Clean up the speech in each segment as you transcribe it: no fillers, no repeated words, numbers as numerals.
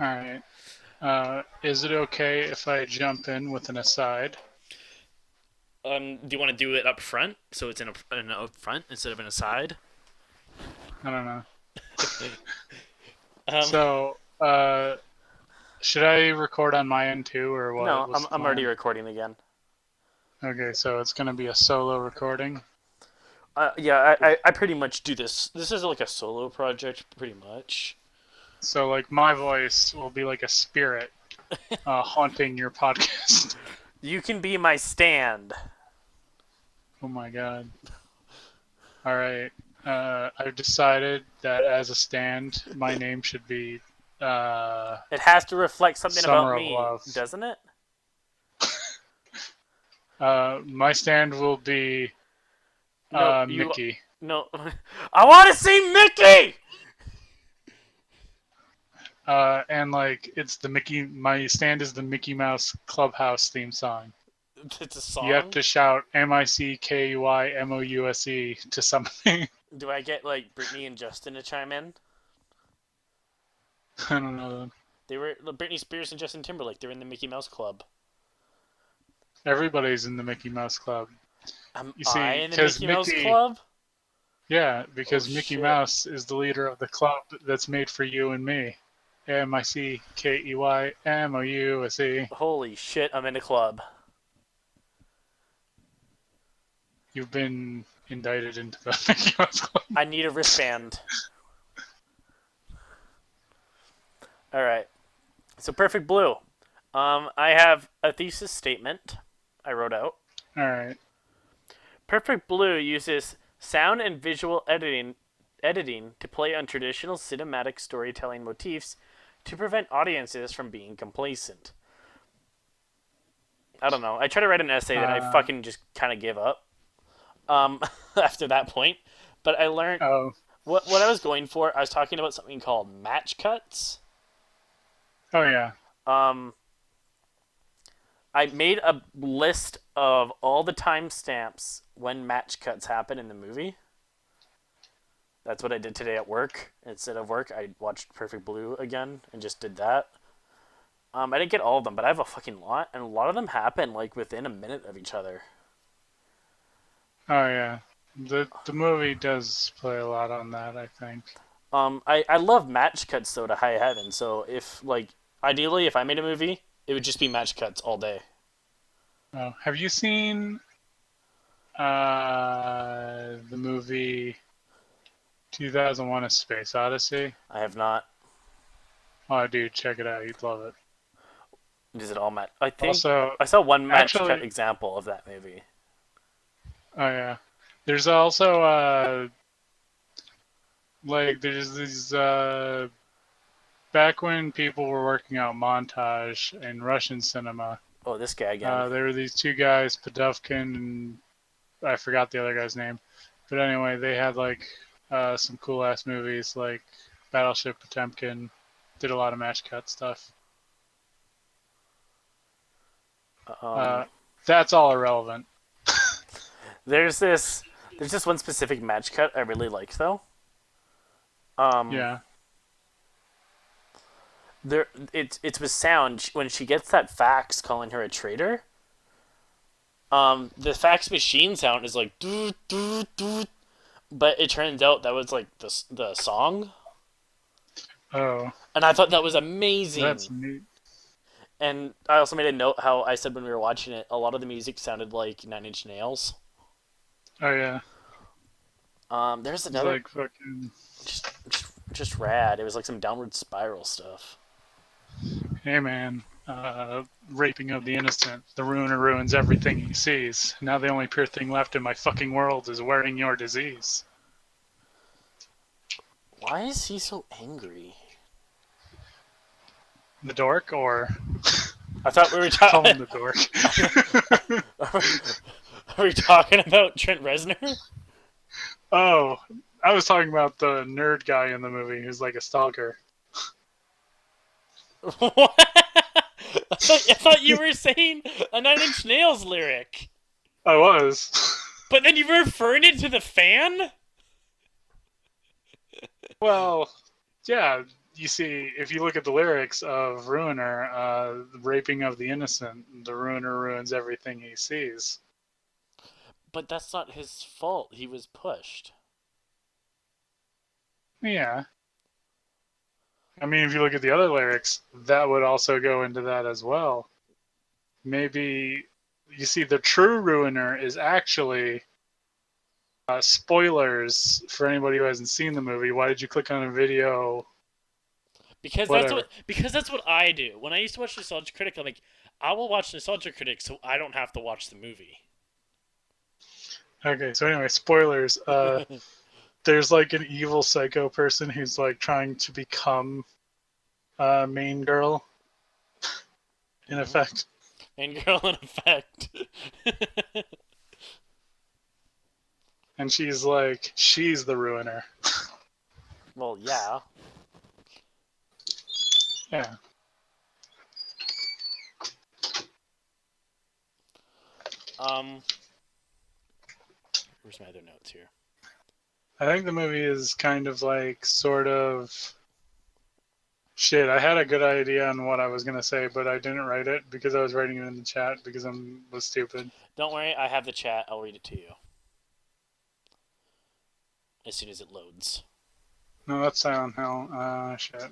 All right. Is it okay if I jump in with an aside? Do you want to do it up front so it's in up front instead of in a side? I don't know. Um, So, should I record on my end too, or what? no, What's I'm the I'm already plan? recording again. Okay, so it's gonna be a solo recording. Yeah, I pretty much do this. This is like a solo project, pretty much. So, like, my voice will be like a spirit haunting your podcast. You can be my stand. Oh my god. All right. I've decided that as a stand, my name should be uh, It has to reflect something about Summer of me, Love. doesn't it? My stand will be No, you. Mickey. No. I want to see Mickey! And like it's the Mickey. My stand is the Mickey Mouse Clubhouse theme song. It's a You have song? to shout MICKEYMOUSE to something. Do I get, like, Britney and Justin to chime in? I don't know. They were Britney Spears and Justin Timberlake. They're in the Mickey Mouse Club. Everybody's in the Mickey Mouse Club. Am You I see, in the because Mickey Mouse Mickey, Club? yeah, Oh because Mickey shit. Mouse is the leader of the club that's made for you and me. MICKEYMOUSE. Holy shit, I'm in a club. You've been indicted into the Mickey Mouse Club. I need a wristband. Alright. So Perfect Blue. I have a thesis statement I wrote out. All right. Perfect Blue uses sound and visual editing to play on traditional cinematic storytelling motifs to prevent audiences from being complacent. I don't know. I tried to write an essay that I Uh, fucking just kind of gave up um, after that point. But I learned oh, what I was going for. I was talking about something called match cuts. oh yeah. Um, I made a list of all the timestamps when match cuts happen in the movie. That's what I did today at work. Instead of work, I watched Perfect Blue again and just did that. I didn't get all of them, but I have a fucking lot, and a lot of them happen like within a minute of each other. Oh yeah. The movie does play a lot on that, I think. I love match cuts though to high heaven. So if like ideally, if I made a movie, it would just be match cuts all day. Oh, have you seen the movie 2001: A Space Odyssey? I have not. Oh, dude, check it out. You'd love it. Is it all match? I think Also, I saw one match cut actually, example of that movie. oh yeah. There's also like there's these back when people were working out montage in Russian cinema. Oh, this guy again. There were these two guys, Podovkin and I forgot the other guy's name. But anyway, they had like some cool ass movies like Battleship Potemkin. Did a lot of match cut stuff. Um, Uh, that's all irrelevant. there's this. There's this one specific match cut I really liked though. Um, Yeah. it's with sound when she gets that fax calling her a traitor. The fax machine sound is like doo doo doo, but it turns out that was like the song, Oh, and I thought that was amazing. that's neat. And I also made a note how I said when we were watching it, a lot of the music sounded like Nine Inch Nails. Oh yeah. There's It's another like fucking. just rad. It was like some downward spiral stuff. Hey man. Raping of the innocent. The ruiner ruins everything he sees. Now the only pure thing left in my fucking world is wearing your disease. Why is he so angry? The dork, or I thought we were call talking. him the dork. Are we talking about Trent Reznor? Oh, I was talking about the nerd guy in the movie who's like a stalker. What? I thought you were saying a Nine Inch Nails lyric, I was. but then you were referring it to the fan. Well, yeah, you see, if you look at the lyrics of Ruiner, the raping of the innocent, the ruiner ruins everything he sees. But that's not his fault. He was pushed. Yeah. I mean, if you look at the other lyrics, that would also go into that as well. Maybe, you see, the true ruiner is actually spoilers for anybody who hasn't seen the movie. Why did you click on a video? Whatever. Because that's what I do. When I used to watch Nostalgia Critic, I'm like, I will watch Nostalgia Critic so I don't have to watch the movie. Okay, so anyway, spoilers. There's like an evil psycho person who's like trying to become main girl, in effect. And girl in effect. And she's like, she's the ruiner. Well, yeah. Yeah. Where's my other notes here? I think the movie is kind of like sort of shit. I had a good idea on what I was gonna say, but I didn't write it because I was writing it in the chat because was stupid. Don't worry, I have the chat. I'll read it to you as soon as it loads. No, that's Silent Hill. Shit.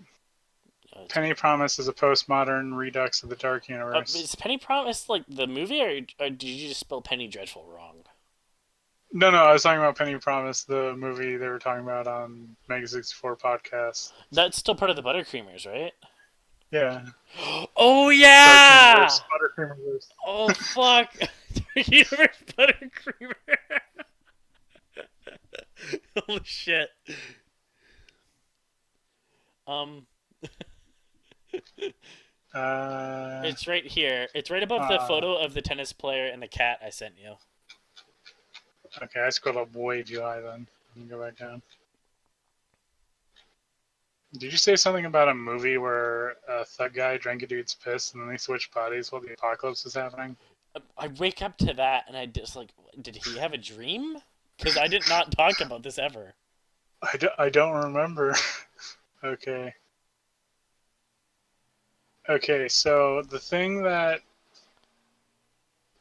Penny Promise is a postmodern redux of the Dark Universe. Is Penny Promise like the movie, or did you just spell Penny Dreadful wrong? No, I was talking about Penny Promise, the movie they were talking about on Mega 64 podcast. That's still part of the Buttercreamers, right? Yeah. Oh yeah! Buttercreamers. Oh fuck! Universe Buttercreamer. Holy shit. It's right here. It's right above the photo of the tennis player and the cat I sent you. Okay, I scrolled up way too high then. Let me go back down. Did you say something about a movie where a thug guy drank a dude's piss and then they switched bodies while the apocalypse was happening? I wake up to that and I just like, did he have a dream? Because I did not talk about this ever. I don't remember. Okay. Okay, so the thing that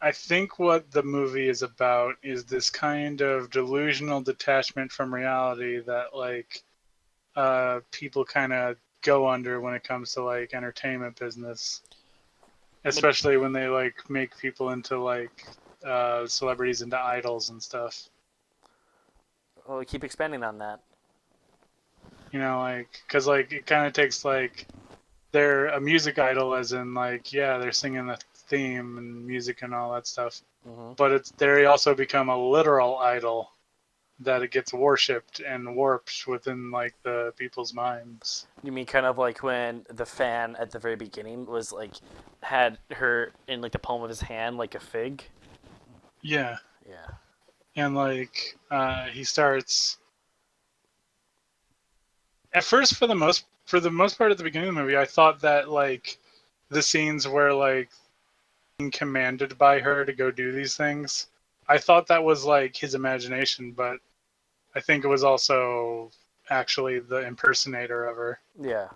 I think what the movie is about is this kind of delusional detachment from reality that like people kind of go under when it comes to like entertainment business, especially when they like make people into like celebrities into idols and stuff. Well, keep expanding on that. You know, like because like it kind of takes like they're a music idol, as in like yeah they're singing the theme and music and all that stuff, but they also become a literal idol that it gets worshipped and warped within like the people's minds. You mean kind of like when the fan at the very beginning was like had her in like the palm of his hand like a fig? Yeah. Yeah. And like he starts at first for the most part at the beginning of the movie, I thought that like the scenes where like being commanded by her to go do these things, I thought that was like his imagination, but I think it was also actually the impersonator of her. Yeah.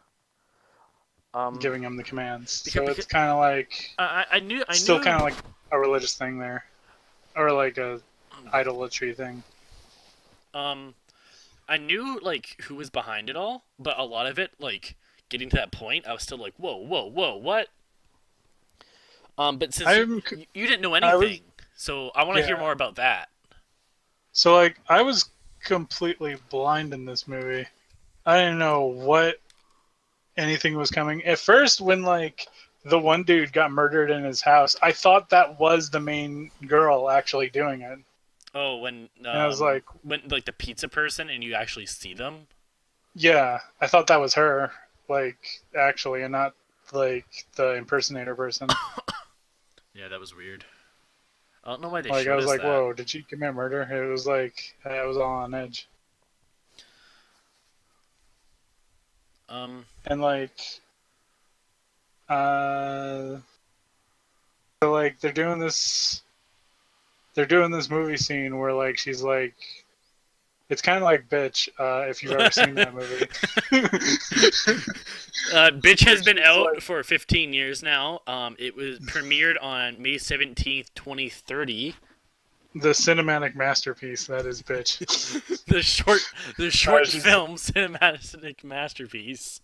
Giving him the commands. Because, so it's kind of like I knew still kind of like a religious thing there, or like a idolatry thing. I knew like who was behind it all, but a lot of it, like getting to that point, I was still like, whoa, what? But since you didn't know anything, so I want to hear more about that. So like I was completely blind in this movie. I didn't know what anything was coming. At first, when like the one dude got murdered in his house, I thought that was the main girl actually doing it. Oh, when I was like, when like the pizza person, and you actually see them. Yeah, I thought that was her, like actually, and not like the impersonator person. Yeah, that was weird. I don't know why they like showed I was us like, that. whoa, did she commit murder? It was like I was all on edge. And like, so like they're doing this movie scene where like she's like It's kind of like Bitch, if you've ever seen that movie. Bitch has been It's out like- for 15 years now. It was premiered on May 17th, 2030. The cinematic masterpiece that is Bitch. The short she's- film cinematic masterpiece.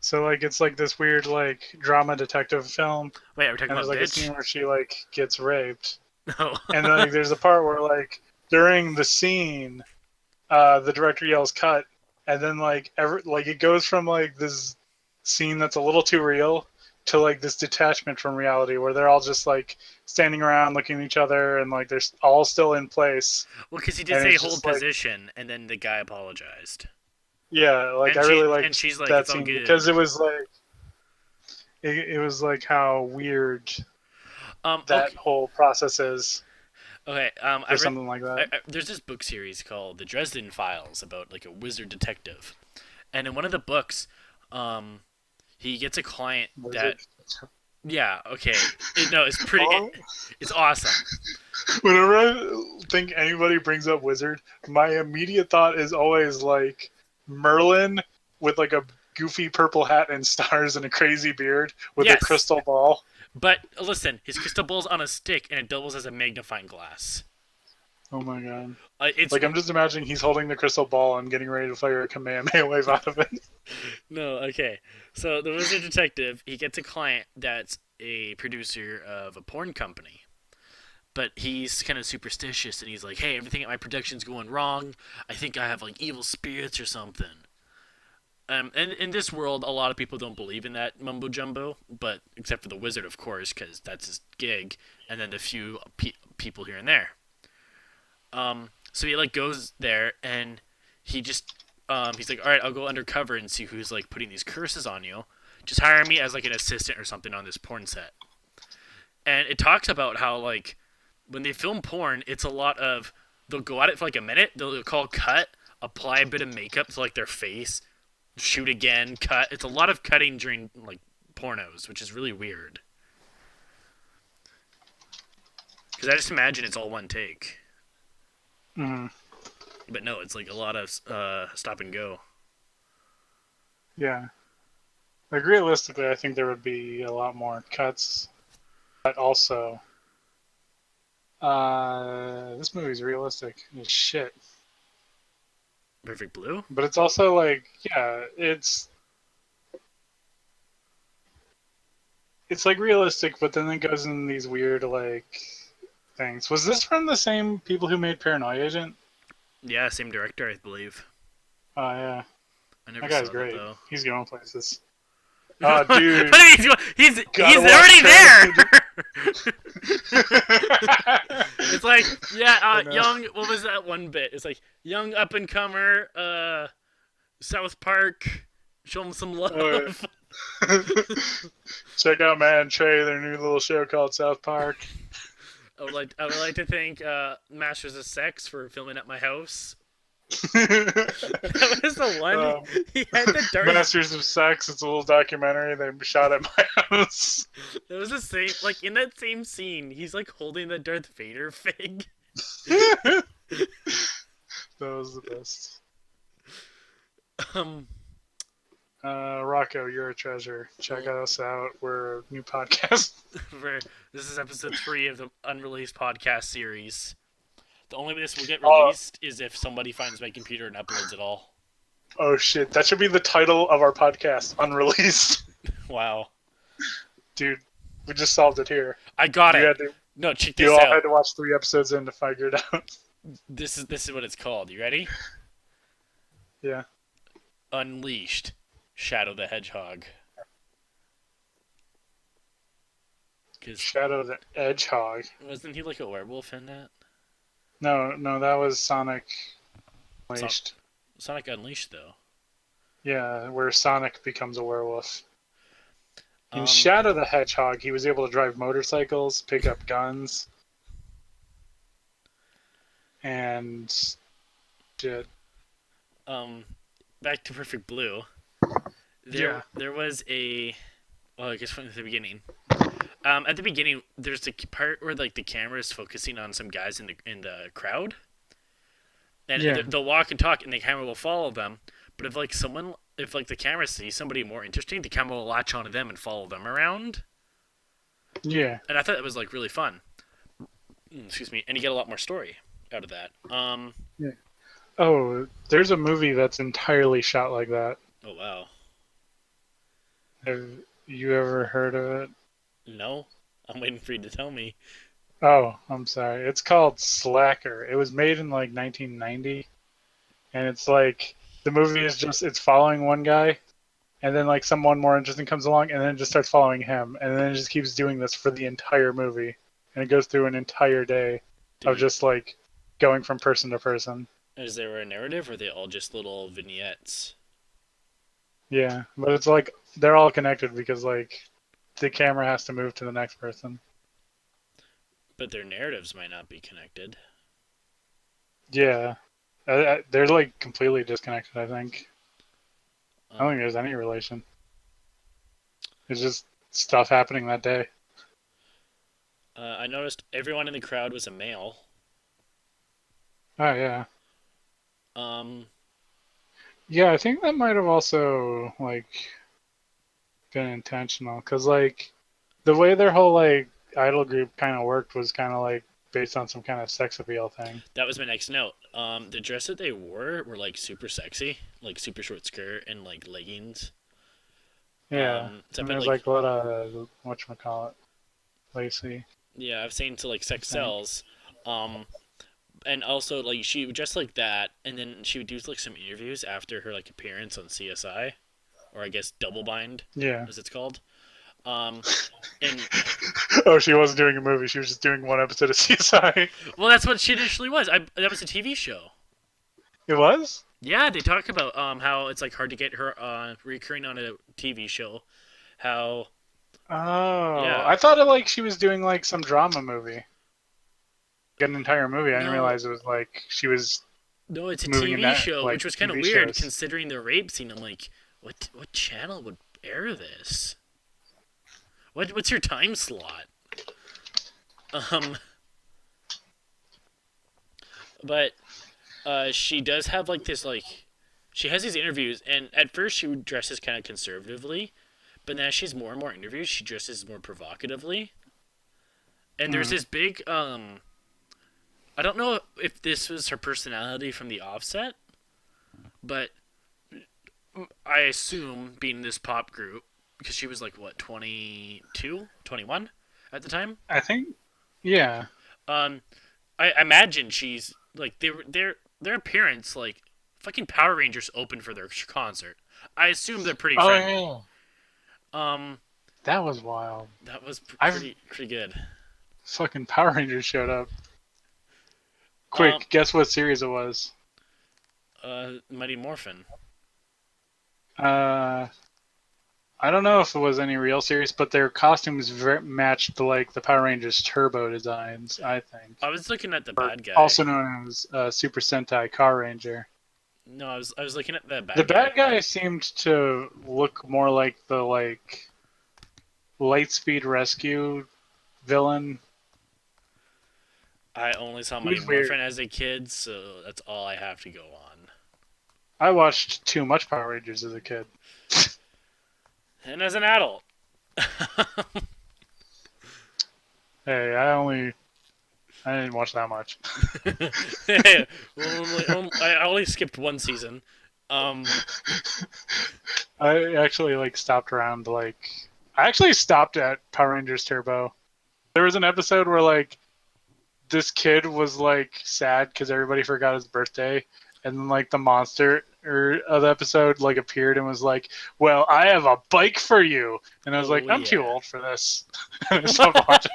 So like it's like this weird like drama detective film, Wait, are we talking and there's about like a Bitch? scene where she like gets raped, No. and then like there's a part where like during the scene, the director yells cut, and then like it goes from like this scene that's a little too real to like this detachment from reality where they're all just like standing around looking at each other and like they're all still in place. Well, because he did And say it's hold just, like- position, and then the guy apologized. Yeah, like And I really she- liked and she's like, that "It's all scene good." because it was like it was like how weird that Okay. whole process is Okay. or I read, something like that. there's this book series called The Dresden Files about like a wizard detective, and in one of the books, he gets a client What is that it? yeah, okay, no, it's pretty, Oh. it's awesome. Whenever I think anybody brings up wizard, my immediate thought is always like Merlin with like a goofy purple hat and stars and a crazy beard with Yes. a crystal ball. But listen, his crystal ball's on a stick and it doubles as a magnifying glass. Oh my god! It's Like I'm just imagining he's holding the crystal ball and getting ready to fire a Kamehameha wave out of it. no, okay. So the wizard detective, he gets a client that's a producer of a porn company. But he's kind of superstitious, and he's like, "Hey, everything at my production's going wrong. I think I have like evil spirits or something." And in this world, a lot of people don't believe in that mumbo jumbo, but except for the wizard, of course, because that's his gig, and then a few people here and there. So he like goes there, and he just he's like, "All right, I'll go undercover and see who's like putting these curses on you. Just hire me as like an assistant or something on this porn set." And it talks about how like when they film porn, it's a lot of they'll go at it for like a minute, they'll call cut, apply a bit of makeup to like their face, shoot again, cut. It's a lot of cutting during like pornos, which is really weird. Because I just imagine it's all one take, Mm, but no, it's like a lot of stop and go. yeah. Like realistically, I think there would be a lot more cuts, but also, this movie's realistic as shit. Perfect Blue. But it's also like, yeah, it's like realistic, but then it goes in these weird like things. Was this from the same people who made Paranoia Agent? Yeah, same director, I believe. Oh yeah, I never that guy's saw great. that though. He's going places. Oh dude, he's Gotta already watch there. It's like, yeah, I know. young. What was that one bit? It's like young up and comer, South Park. Show him some love. Oh, Check out Matt and Trey, their new little show called South Park. I would like to thank Masters of Sex for filming at my house. Masters That was the one. He had the Darth. of Sex. It's a little documentary they shot at my house. It was the same. Like in that same scene, he's like holding the Darth Vader fig. That was the best. Um. Rocco, you're a treasure. Check us out. We're a new podcast. This is episode 3 of the unreleased podcast series. The only way this will get Oh. released is if somebody finds my computer and uploads it all. Oh shit, that should be the title of our podcast, Unreleased. Wow. Dude, we just solved it here. I got You, it. had to, No, check you this all out. had to watch 3 episodes in to figure it out. This is what it's called. You ready? Yeah. Unleashed. Shadow the Hedgehog. Because Shadow the Hedgehog. wasn't he like a werewolf in that? No, that was Sonic Unleashed. Sonic Unleashed, though. Yeah, where Sonic becomes a werewolf. In Um, Shadow the Hedgehog, he was able to drive motorcycles, pick up guns, and shit. Back to Perfect Blue. Yeah. There was a. Well, I guess from the beginning. At the beginning, there's the part where like the camera is focusing on some guys in the crowd, and Yeah. they'll walk and talk, and the camera will follow them. But if like the camera sees somebody more interesting, the camera will latch onto them and follow them around. Yeah. And I thought it was like really fun. Excuse me, and you get a lot more story out of that. Yeah. Oh, there's a movie that's entirely shot like that. Oh wow, Have you ever heard of it? no, I'm waiting for you to tell me. Oh, I'm sorry. It's called Slacker. It was made in like 1990, and it's like the movie is just it's following one guy, and then like someone more interesting comes along, and then it just starts following him, and then it just keeps doing this for the entire movie, and it goes through an entire day of Did just like going from person to person. Is there a narrative, or are they all just little vignettes? Yeah, but it's like they're all connected because like the camera has to move to the next person. But their narratives might not be connected. Yeah, they're like completely disconnected. I think. I don't Um, think there's any relation. It's just stuff happening that day. I noticed everyone in the crowd was a male. Oh yeah, Um, yeah. I think that might have also like been intentional because like the way their whole like idol group kind of worked was kind of like based on some kind of sex appeal thing. that was my next note. The dress that they wore like super sexy, like super short skirt and like leggings. Yeah, So I and bet there's like like a lot of whatchamacallit, Lacey. yeah, I've seen to like I sex think. sells. Um, and also like she would dress like that, and then she would do like some interviews after her like appearance on CSI, or I guess Double Bind, Yeah. as it's called. Um, and Oh, she wasn't doing a movie. She was just doing one episode of CSI. well, that's what she initially was. That was a TV show. It was? Yeah, they talk about how it's like hard to get her recurring on a TV show. How Oh, yeah, I thought it like she was doing like some drama movie. Like an entire movie. I didn't no, realize it was like she was no, it's a moving in TV that show, like which was kind of TV weird shows. considering the rape scene. I'm like, what channel would air this? What's your time slot? Um, but she does have like this like she has these interviews, and at first she dresses kind of conservatively, but then as she's more and more interviews, she dresses more provocatively. And there's Hmm. this big I don't know if this was her personality from the offset, but I assume being this pop group because she was like what 22, 21 at the time. I think, yeah. Um, I imagine she's like their appearance like fucking Power Rangers opened for their concert. I assume they're pretty Oh friendly. yeah, Um, that was wild. that was I've pretty good. fucking Power Rangers showed up. Um, Quick, guess what series it was? Mighty Morphin. Uh, I don't know if it was any real series, but their costumes matched like the Power Rangers Turbo designs. I think, I was looking at the or bad guy. also known as Super Sentai Car Ranger. No, I was looking at the The bad guy. bad guy seemed to look more like the like Lightspeed Rescue villain. I only saw He Mighty was weird. Morphin as a kid, so that's all I have to go on. I watched too much Power Rangers as a kid. And as an adult, Hey, I didn't watch that much. I only skipped one season. Um, I actually like stopped around like I actually stopped at Power Rangers Turbo. There was an episode where like this kid was like sad because everybody forgot his birthday, and then like the monster of the episode like appeared and was like, "Well, I have a bike for you," and I was like, oh "I'm too yeah. old for this." And I stopped watching.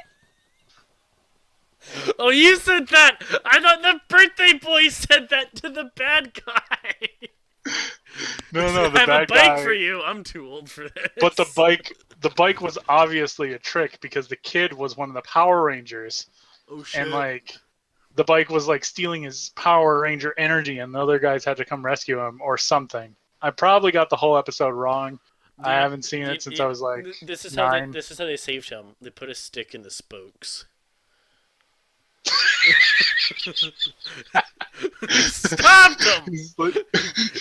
Oh, you said that. I thought the birthday boy said that to the bad guy. No, no, I the have a bad bike guy. for you. I'm too old for this. But the bike was obviously a trick because the kid was one of the Power Rangers, Oh shit. and like the bike was like stealing his Power Ranger energy, and the other guys had to come rescue him or something. I probably got the whole episode wrong. I haven't seen it since I was like this is how 9. this is how they saved him. They put a stick in the spokes. Stopped him.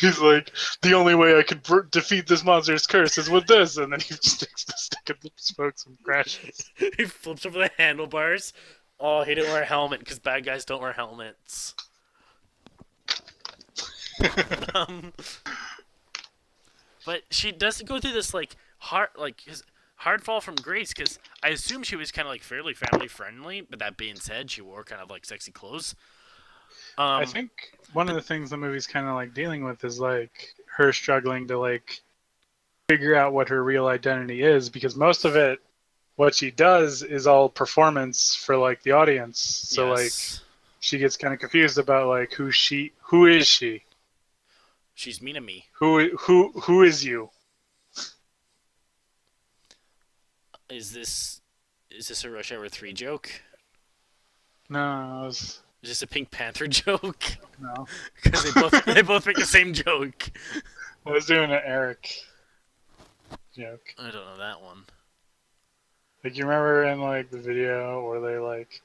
He's like, the only way I could defeat this monster's curse is with this, and then he sticks the stick in the spokes and crashes. He flips over the handlebars. Oh, he didn't wear a helmet because bad guys don't wear helmets. um, but she does go through this like hard fall from grace because I assume she was kind of like fairly family friendly. But that being said, she wore kind of like sexy clothes. I think one of the things the movie's kind of like dealing with is like her struggling to like figure out what her real identity is, because most of it, what she does is all performance for like the audience. So like she gets kind of confused about like who is she? She's Minami. Who is you? Is this a Rush Hour 3 joke? No, it was... Is this a Pink Panther joke? No. Because they both make the same joke. I was doing an Eric joke. I don't know that one. Like, you remember in like the video where they like,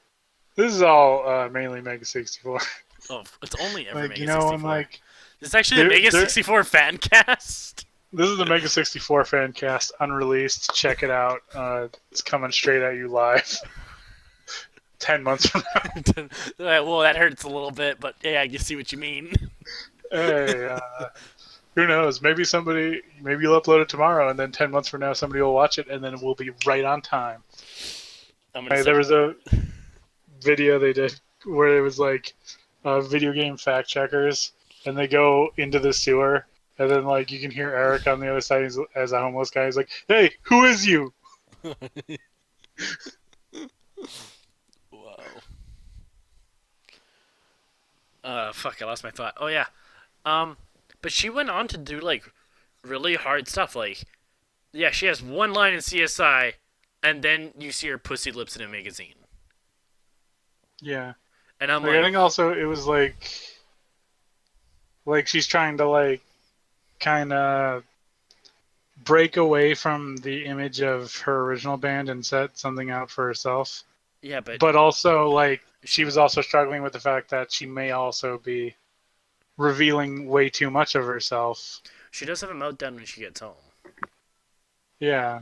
this is all mainly Mega 64. Oh, it's only ever like, Mega you know, 64. I'm like, this is actually the Mega 64 fan cast. This is the Mega 64 fan cast, unreleased. Check it out. It's coming straight at you live. 10 months from now. Well, that hurts a little bit, but yeah, I can see what you mean. Hey, who knows? Maybe you'll upload it tomorrow, and then 10 months from now, somebody will watch it, and then we'll be right on time. There was a video they did where it was like video game fact checkers, and they go into the sewer, and then like you can hear Eric on the other side as a homeless guy. He's like, "Hey, who is you?" Fuck, I lost my thought. Oh yeah. But she went on to do like really hard stuff. Like, yeah, she has one line in CSI, and then you see her pussy lips in a magazine. Yeah. And I'm like, I think also it was like she's trying to like kind of break away from the image of her original band and set something out for herself. Yeah, but also like she was also struggling with the fact that she may also be revealing way too much of herself. She does have a meltdown when she gets home. Yeah,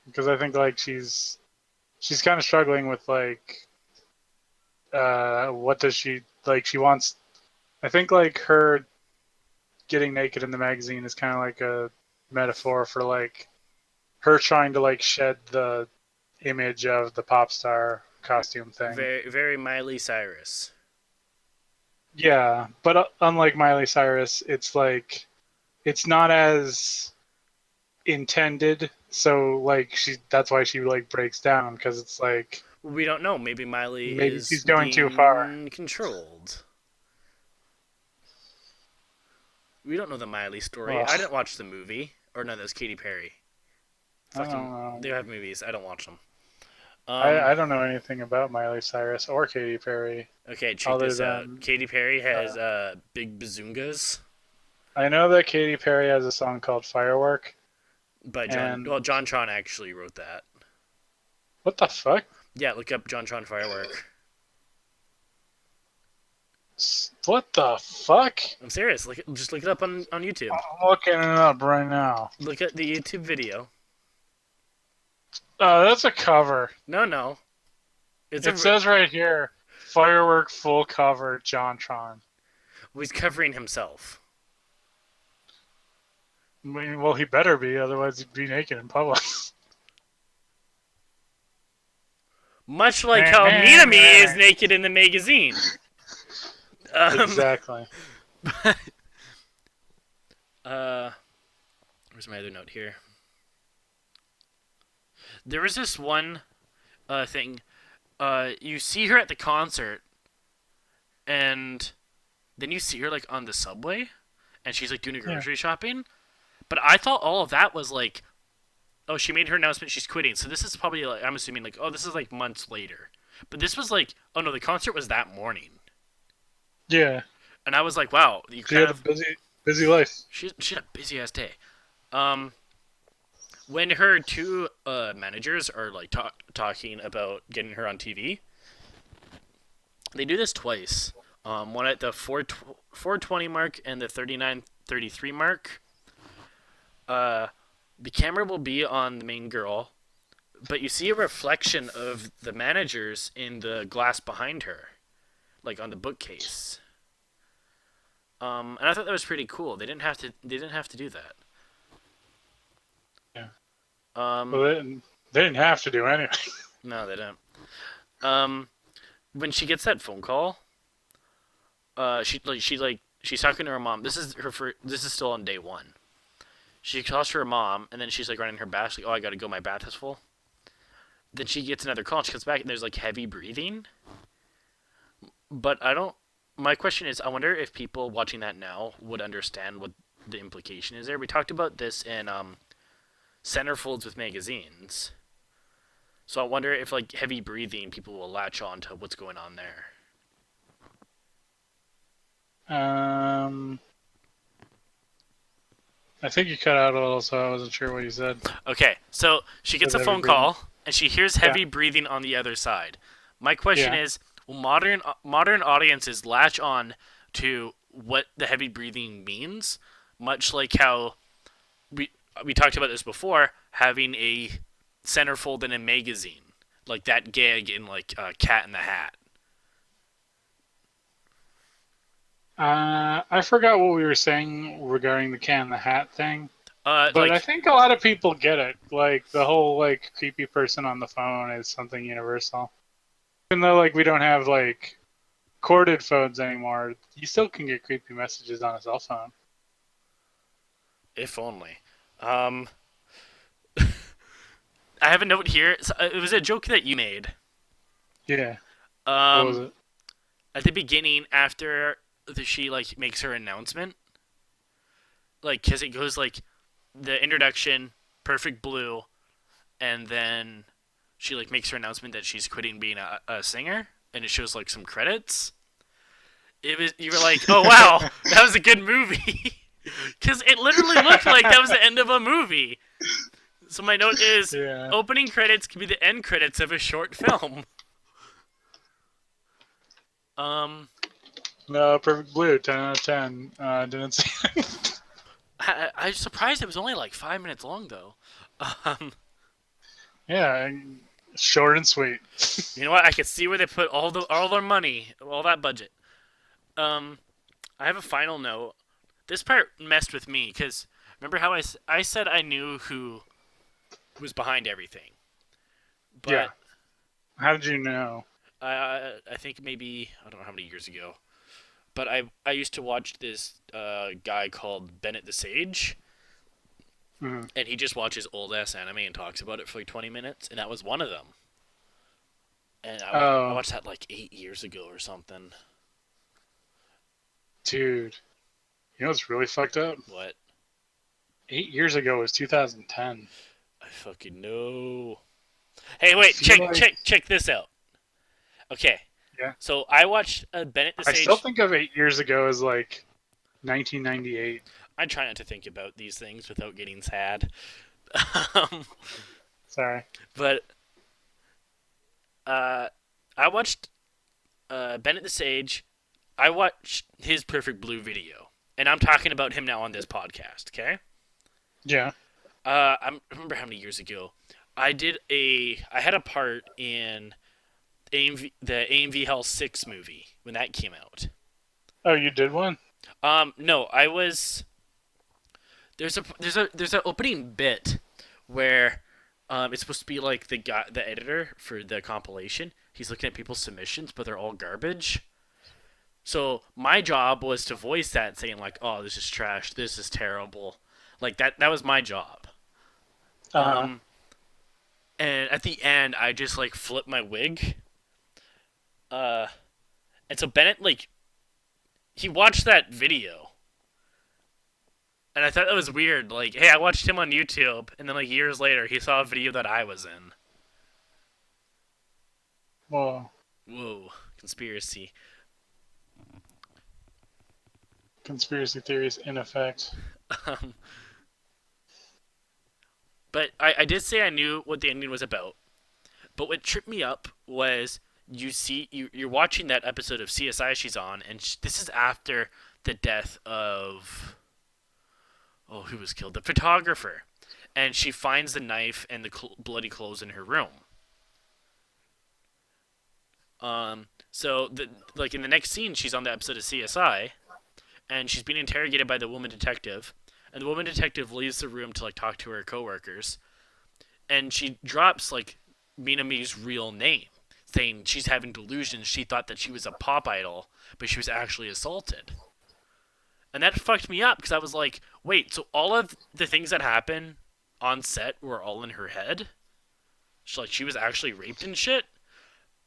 because I think like she's kind of struggling with like what does she like? She wants. I think like her getting naked in the magazine is kind of like a metaphor for like her trying to like shed the image of the pop star costume thing. Very, very Miley Cyrus. Yeah, but unlike Miley Cyrus, it's like it's not as intended. So like that's why she like breaks down, because it's like we don't know. Maybe Miley is she's going too far. Controlled. We don't know the Miley story. Ugh. I didn't watch the movie. Or no, that was Katy Perry. I don't know. They have movies. I don't watch them. I don't know anything about Miley Cyrus or Katy Perry. Okay, check this out. Katy Perry has Big Bazoongas. I know that Katy Perry has a song called Firework. But JonTron actually wrote that. What the fuck? Yeah, look up JonTron Firework. What the fuck? I'm serious. Just look it up on YouTube. I'm looking it up right now. Look at the YouTube video. Oh, that's a cover. No. It says right here, Firework full cover, JonTron. Well, he's covering himself. I mean, well, he better be, otherwise he'd be naked in public. Much like how Minami is naked in the magazine. Exactly. Where's my other note here? There was this one thing. You see her at the concert, and then you see her like on the subway, and she's like doing grocery shopping. But I thought all of that was like, oh, she made her announcement she's quitting. So this is probably like, I'm assuming like, oh, this is like months later. But this was like, oh no, the concert was that morning. Yeah. And I was like, wow, She had a busy life. She had a busy ass day. When her two managers are like talking about getting her on TV, They do this twice. One at the 420 mark and the 39:33 mark. Uh, the camera will be on the main girl, but you see a reflection of the managers in the glass behind her, like on the bookcase. And I thought that was pretty cool. They didn't have to. They didn't have to do that. Yeah. Um, Well, they didn't have to do anything. no, they didn't. Um, when she gets that phone call, she's talking to her mom. This is still on day one. She calls her mom, and then she's like running her bath. She's like, "Oh, I gotta go. My bath is full." Then she gets another call. And she comes back, and there's like heavy breathing. But I don't. My question is, I wonder if people watching that now would understand what the implication is there. We talked about this in centerfolds with magazines. So I wonder if like heavy breathing, people will latch on to what's going on there. Um, I think you cut out a little, so I wasn't sure what you said. Okay, so she gets a Heavy phone breathing. call and she hears heavy breathing on the other side. My question Yeah. is, will modern audiences latch on to what the heavy breathing means, much like how we talked about this before, having a centerfold in a magazine, like that gag in like Cat in the Hat. I forgot what we were saying regarding the can in the hat thing, but I Like think a lot of people get it. Like the whole like creepy person on the phone is something universal. Even though like we don't have like corded phones anymore, you still can get creepy messages on a cell phone. if only. Um, I have a note here. It was a joke that you made. Yeah. What was Um, it? at the beginning, after she like makes her announcement, like because it goes like the introduction, perfect blue, and then she like makes her announcement that she's quitting being a singer, and it shows like some credits. It was you were like, oh wow, that was a good movie, because it literally looked like that was the end of a movie. So my note is, Yeah. opening credits could be the end credits of a short film. Um, No, Perfect Blue, 10 out of 10. Didn't see it. I'm surprised it was only like 5 minutes long though. Um, Yeah, short and sweet. you know what? I could see where they put all their money, all that budget. Um, I have a final note. This part messed with me because remember how I said I knew who was behind everything, Yeah. but How did you know? I think maybe I don't know how many years ago, but I used to watch this guy called Bennett the Sage, Mhm. and he just watches old ass anime and talks about it for like 20 minutes, and that was one of them. And I Oh, watched that like 8 years ago or something. dude. You know what's really fucked up? What? 8 years ago was 2010. I fucking know. Hey, I wait, feel like. check this out. Okay, Yeah. so I watched Bennett the I Sage. still think of 8 years ago as like 1998. I try not to think about these things without getting sad. um, Sorry. but I watched Bennett the Sage. I watched his Perfect Blue video, and I'm talking about him now on this podcast. Okay. Yeah. I remember how many years ago I had a part in the AMV Hell 6 movie when that came out. Oh, you did one? No, I was there's an opening bit where it's supposed to be like the editor for the compilation. He's looking at people's submissions, but they're all garbage. So my job was to voice that, saying like, "Oh, this is trash. This is terrible." Like that was my job. Uh huh. Um, and at the end, I just like flipped my wig. Uh, and so Bennett like he watched that video, and I thought that was weird. Like, hey, I watched him on YouTube, and then like years later, he saw a video that I was in. Well, Whoa, conspiracy. conspiracy theories in effect. Um, but I did say I knew what the ending was about. But what tripped me up was you're watching that episode of CSI she's on, and this is after the death of who was killed? The photographer, and she finds the knife and the bloody clothes in her room. So like in the next scene, she's on the episode of CSI, and she's being interrogated by the woman detective, and the woman detective leaves the room to like talk to her coworkers, and she drops like Minami's real name, saying she's having delusions. She thought that she was a pop idol, but she was actually assaulted. And that fucked me up because I was like, wait, so all of the things that happen on set were all in her head? She was actually raped and shit?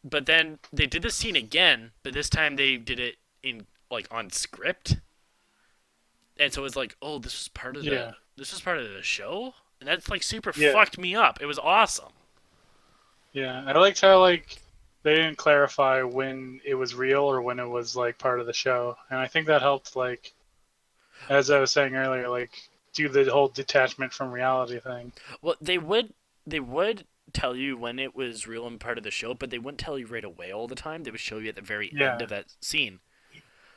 But then they did the scene again, but this time they did it in like on script. And so it was like, oh, this was part of the show? And that's like super fucked me up. It was awesome. Yeah, I liked how like they didn't clarify when it was real or when it was like part of the show, and I think that helped. Like, as I was saying earlier, like do the whole detachment from reality thing. Well, they would tell you when it was real and part of the show, but they wouldn't tell you right away all the time. They would show you at the very end of that scene.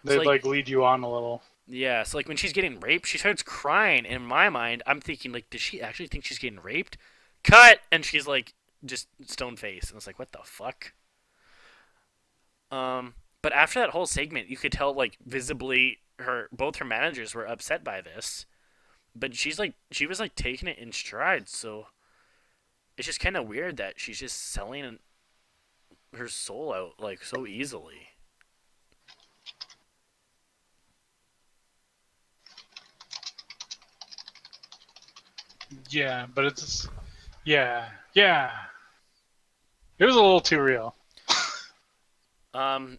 They'd like lead you on a little. Yeah, so like when she's getting raped, she starts crying. In my mind, I'm thinking like, does she actually think she's getting raped? Cut, and she's like just stone face, and it's like, what the fuck? But after that whole segment, you could tell like visibly both her managers were upset by this, but she was like taking it in stride. So it's just kind of weird that she's just selling her soul out like so easily. Yeah, but it's yeah. It was a little too real.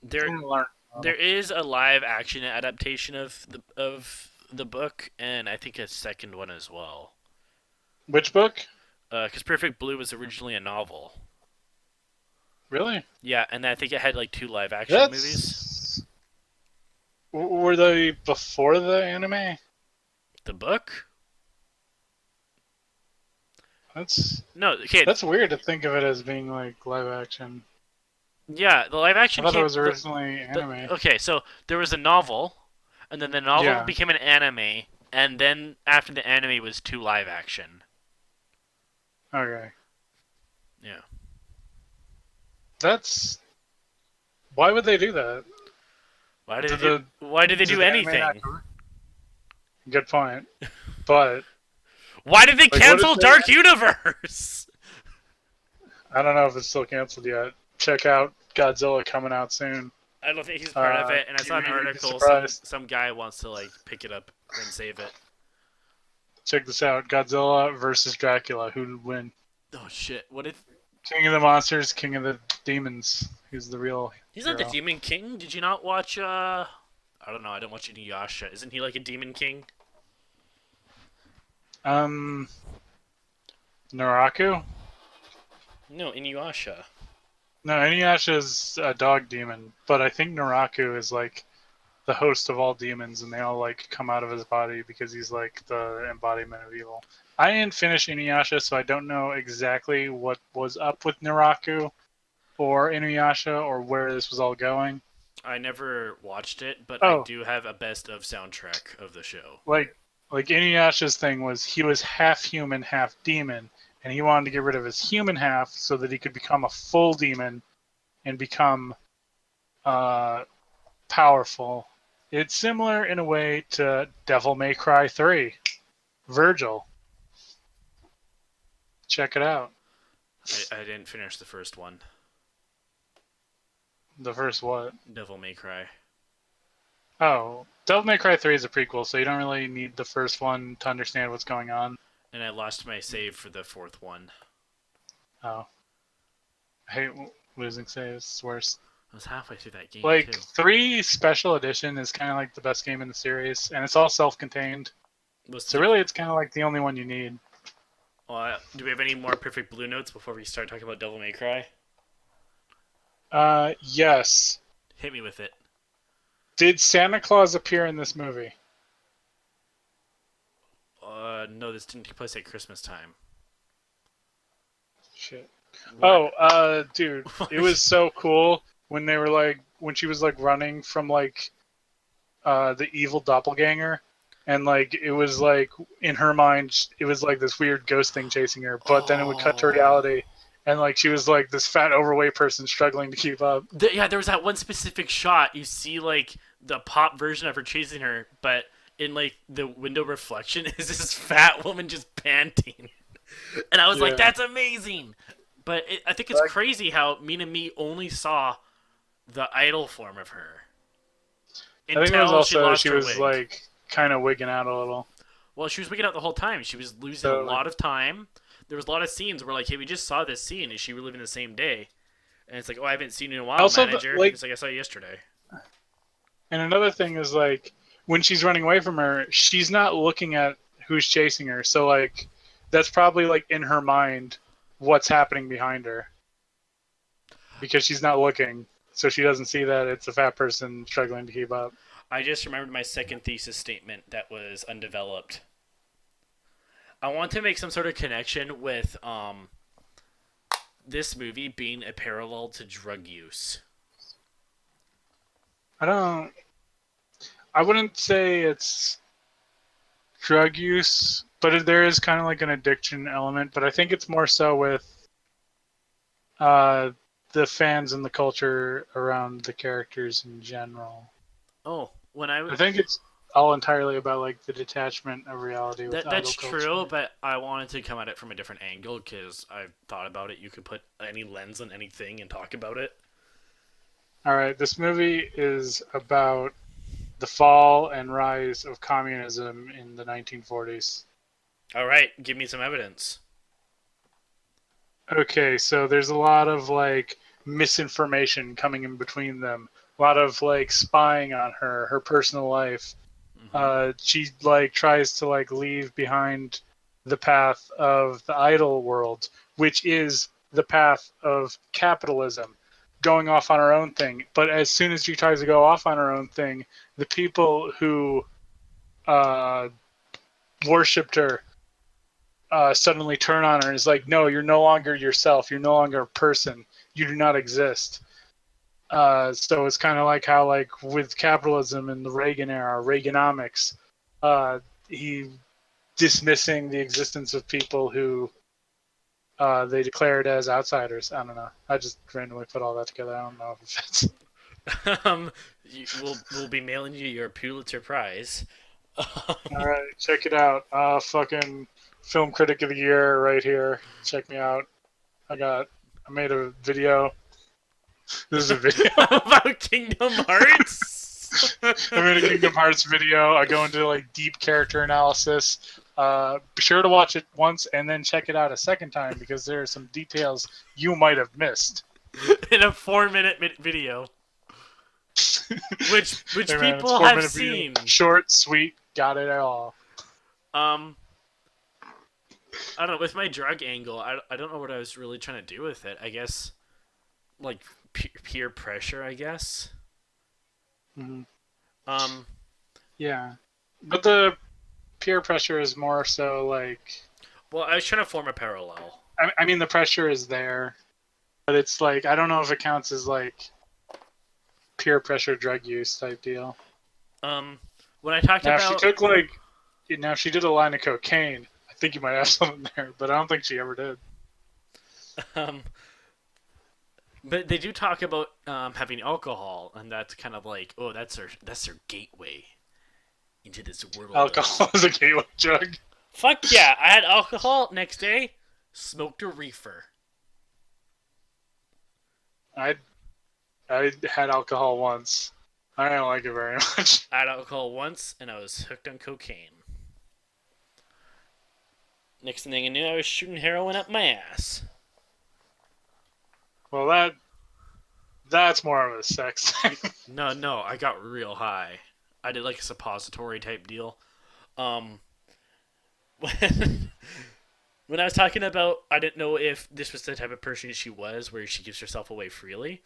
There is a live action adaptation of the book, and I think a second one as well. Which book? Because Perfect Blue was originally a novel. Really? Yeah, and I think it had like 2 live action movies. Were they before the anime? The book? That's okay. That's weird to think of it as being like live action. Yeah, the live action. I thought it was originally anime. Okay, so there was a novel, and then the novel became an anime, and then after the anime was 2 live action. Okay. Yeah. Why would they do that? Why did they do anything? Good point. But why did they cancel Dark Universe? I don't know if it's still canceled yet. Check out Godzilla coming out soon. I don't think he's part of it, and I saw an article. Some guy wants to like pick it up and save it. Check this out: Godzilla versus Dracula. Who would win? Oh shit! What if King of the monsters, King of the demons? He's the real. He's not the Demon King. Did you not watch? I don't know. I don't watch Inuyasha. Isn't he like a Demon King? Naraku? No, Inuyasha. No, Inuyasha is a dog demon, but I think Naraku is like the host of all demons, and they all like come out of his body because he's like the embodiment of evil. I didn't finish Inuyasha, so I don't know exactly what was up with Naraku or Inuyasha or where this was all going. I never watched it, but I do have a best of soundtrack of the show. Like Inuyasha's thing was he was half human, half demon, and he wanted to get rid of his human half so that he could become a full demon and become powerful. It's similar in a way to Devil May Cry 3. Virgil. Check it out. I didn't finish the first one. The first what? Devil May Cry. Oh, Devil May Cry 3 is a prequel, so you don't really need the first one to understand what's going on. And I lost my save for the 4th one. Oh. I hate losing saves. It's worse. I was halfway through that game, like, too. 3 Special Edition is kind of like the best game in the series, and it's all self-contained. So really, it's kind of like the only one you need. Do we have any more Perfect Blue notes before we start talking about Devil May Cry? Yes. Hit me with it. Did Santa Claus appear in this movie? No, this didn't take place at Christmas time. Shit. What? Oh, dude, it was so cool when they were like when she was like running from like the evil doppelganger, and like it was like in her mind it was like this weird ghost thing chasing her, but then it would cut to Oh. reality, and like she was like this fat overweight person struggling to keep up. Yeah, there was that one specific shot. You see like the pop version of her chasing her, but in like the window reflection is this fat woman just panting. And I was like, Yeah, that's amazing. But I think it's like, crazy how Mina Me only saw the idol form of her I think it was until she also lost she her was wig. like kind of wigging out a little. Well, she was waking up the whole time. She was losing a So like lot of time. There was a lot of scenes where like, hey, we just saw this scene. Is she reliving the same day? And it's like, oh, I haven't seen you in a while, also manager. And like, it's like I saw you yesterday. and another thing is like when she's running away from her, she's not looking at who's chasing her. So like that's probably like in her mind what's happening behind her because she's not looking. So she doesn't see that it's a fat person struggling to keep up. I just remembered my second thesis statement that was undeveloped. I want to make some sort of connection with this movie being a parallel to drug use. I don't. I wouldn't say it's drug use, but there is kind of like an addiction element. But I think it's more so with uh, the fans and the culture around the characters in general. Oh, when I I think it's all entirely about like the detachment of reality with that's idol true, culture. but I wanted to come at it from a different angle because I've thought about it. You could put any lens on anything and talk about it. All right, this movie is about the fall and rise of communism in the 1940s. All right, give me some evidence. Okay, so there's a lot of like misinformation coming in between them. A lot of like spying on her, her personal life. Mm-hmm. She like tries to like leave behind the path of the idol world, which is the path of capitalism, going off on her own thing. But as soon as she tries to go off on her own thing, the people who uh, worshipped her suddenly turn on her and is like, no, you're no longer yourself. You're no longer a person. You do not exist. So it's kind of like how, like, with capitalism in the Reagan era, Reaganomics, he dismissing the existence of people who they declared as outsiders. I don't know. I just randomly put all that together. I don't know if it's. um, we'll be mailing you your Pulitzer Prize. All right, check it out. Fucking film critic of the year right here. Check me out. I made a video. This is a video. About Kingdom Hearts. I made a Kingdom Hearts video. I go into like deep character analysis. Be sure to watch it once and then check it out a second time because there are some details you might have missed. In a 4 minute video, which Hey man, it's people 4 minute video. seen. Short, sweet, got it all. Um, I don't know. With my drug angle, I don't know what I was really trying to do with it. I guess like peer pressure. I guess. Hmm. Um, Yeah, but the peer pressure is more so like. well, I was trying to form a parallel. I mean, the pressure is there, but it's like I don't know if it counts as like peer pressure drug use type deal. Um, when I talked Now, if she about took like, now if she did a line of cocaine, I think you might have something there, but I don't think she ever did. um, but they do talk about having alcohol, and that's kind of like, oh, that's their gateway into this world of. Alcohol is a gateway drug. Fuck yeah! I had alcohol. Next day, smoked a reefer. I I had alcohol once. I didn't like it very much. I had alcohol once, and I was hooked on cocaine. Next thing I knew, I was shooting heroin up my ass. Well, that's more of a sex thing. No, no, I got real high. I did like a suppository type deal. Um, when when I was talking about, I didn't know if this was the type of person she was, where she gives herself away freely.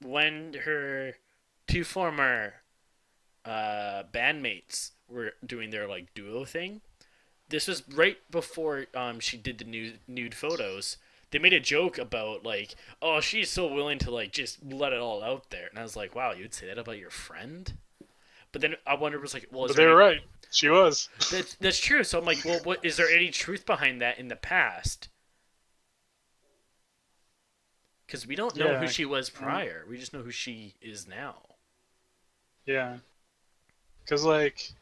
When her two former bandmates were doing their like duo thing, this was right before she did the nude photos. they made a joke about like, oh, she's so willing to like just let it all out there, and I was like, wow, you'd say that about your friend? But then I wonder, was like, well, is But there they were any? right. She was. That's true. So I'm like, well, what is there any truth behind that in the past? Because we don't know who Yeah. she was prior. We just know who she is now. Yeah. Because, like,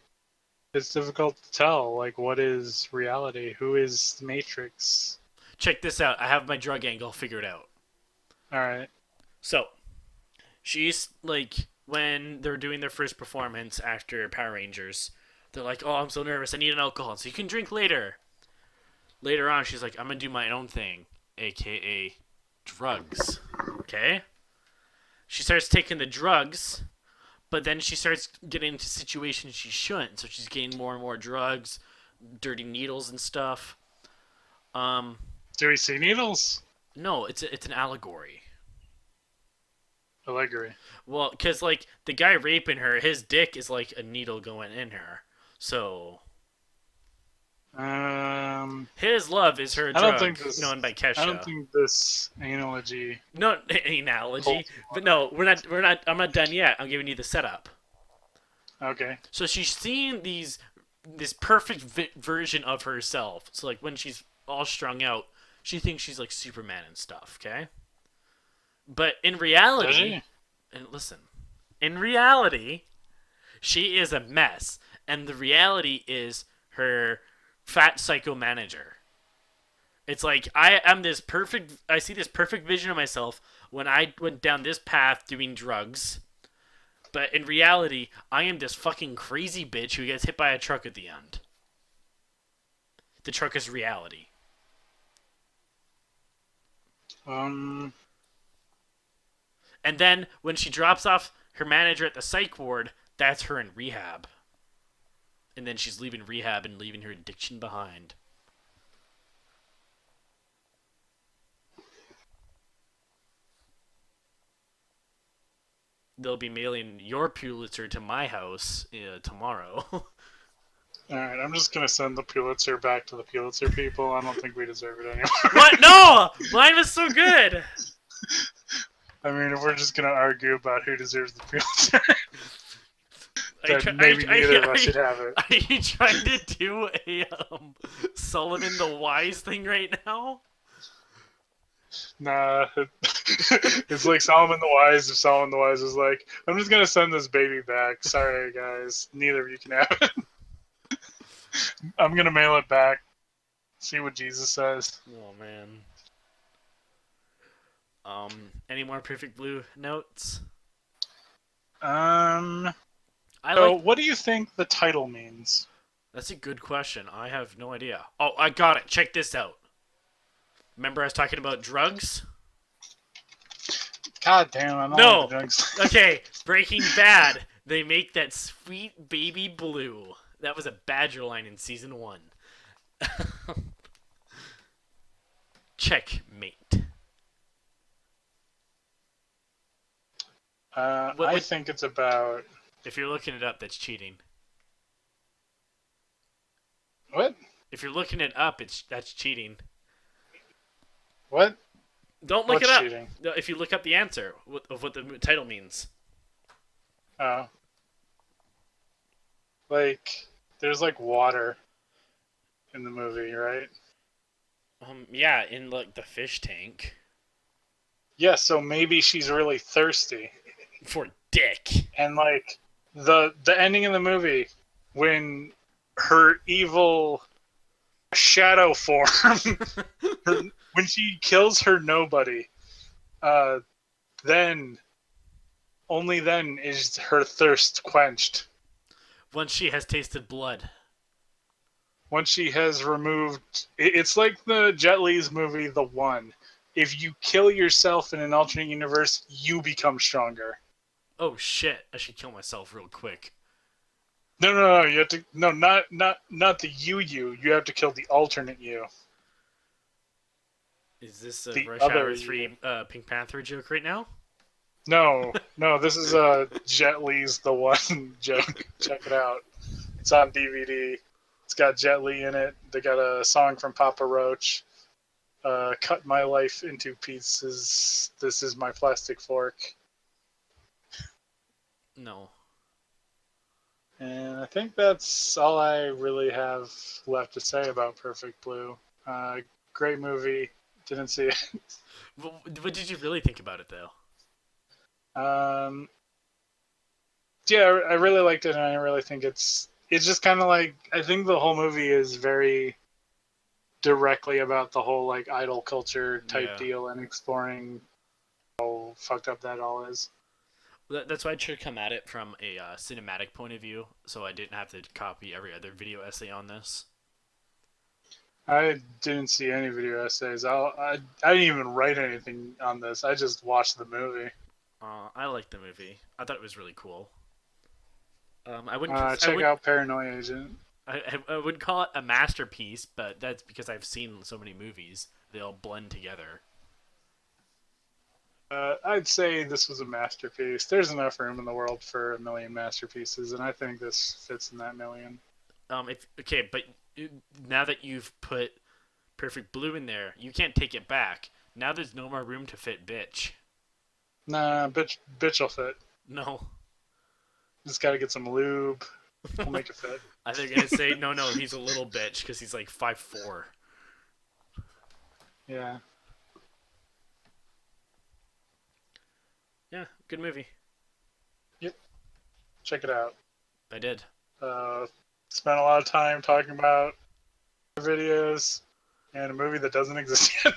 it's difficult to tell. Like, what is reality? Who is the Matrix? Check this out. I have my drug angle figured out. Alright. So she's like, when they're doing their first performance after Power Rangers, they're like, "Oh, I'm so nervous. I need an alcohol, so you can drink later." Later on, she's like, "I'm gonna do my own thing, aka drugs." Okay. She starts taking the drugs, but then she starts getting into situations she shouldn't. So she's getting more and more drugs, dirty needles and stuff. Um, Do we see needles? no, it's an allegory. Allegory. Well, because like the guy raping her, his dick is like a needle going in her. So his love is her I don't drug, think this. known by I Kesha. don't think this analogy. No analogy, but no, we're not. I'm not done yet. I'm giving you the setup. Okay. So she's seeing this perfect version of herself. So like when she's all strung out, she thinks she's like Superman and stuff. Okay, but in Does reality, she? and listen, in reality, she is a mess, and the reality is her fat psycho manager. It's like I am this perfect. I see this perfect vision of myself when I went down this path doing drugs. But in reality, I am this fucking crazy bitch who gets hit by a truck at the end. The truck is reality. Um. And then when she drops off her manager at the psych ward, that's her in rehab. And then she's leaving rehab and leaving her addiction behind. They'll be mailing your Pulitzer to my house tomorrow. All right. I'm just gonna send the Pulitzer back to the Pulitzer people. I don't think we deserve it anymore. What? No! Mine was so good! I mean, if we're just gonna argue about who deserves the Pulitzer, then Are maybe neither of us should have it. Are you trying to do a Sullivan the Wise thing right now? Nah, it's like Solomon the Wise. If Solomon the Wise is like, I'm just gonna send this baby back. Sorry, guys, neither of you can have it. I'm gonna mail it back. See what Jesus says. Oh man. Any more Perfect Blue notes? So I what do you think the title means? That's a good question. I have no idea. Oh, I got it. Check this out. Remember I was talking about drugs? God damn, I don't No. like the drugs. Okay, Breaking Bad. They make that sweet baby blue. That was a Badger line in season 1. Checkmate. I think it's about If you're looking it up, that's cheating. what? If you're looking it up, that's cheating. What? Don't look What's it up. cheating? No, if you look up the answer of what the title means. Oh, like there's like water in the movie, right? Yeah, in like the fish tank Yeah, so maybe she's really thirsty. for dick. And like the ending of the movie when her evil shadow form when she kills her nobody, then only then is her thirst quenched. Once she has tasted blood. Once she has removed, it's like the Jet Li's movie The One. If you kill yourself in an alternate universe, you become stronger. Oh shit! I should kill myself real quick. No. You have to not the you. You have to kill the alternate you. Is this a The Rush other Hour 3 Pink Panther joke right now? No. This is Jet Li's The One joke. Check it out. It's on DVD. It's got Jet Li in it. They got a song from Papa Roach. cut my life into pieces. This is my plastic fork. No. And I think that's all I really have left to say about Perfect Blue. Great movie. Didn't see it. What did you really think about it, though? Yeah, I really liked it, and I really think it's just kind of like, I think the whole movie is very directly about the whole like idol culture type Yeah. deal and exploring how fucked up that all is. That's why I tried to come at it from a cinematic point of view, so I didn't have to copy every other video essay on this. I didn't see any video essays. I didn't even write anything on this. I just watched the movie. I liked the movie. I thought it was really cool. I wouldn't. I Check would. out Paranoia Agent. I would call it a masterpiece, but that's because I've seen so many movies. They all blend together. I'd say this was a masterpiece. There's enough room in the world for a million masterpieces, and I think this fits in that million. If okay, but now that you've put Perfect Blue in there, you can't take it back. Now there's no more room to fit bitch. Nah, bitch will fit. No. Just gotta get some lube. We'll make it fit. I think they're gonna say no, he's a little bitch because he's like 5'4". Yeah. Yeah, good movie. Yep. Check it out. I did. Spent a lot of time talking about videos and a movie that doesn't exist yet.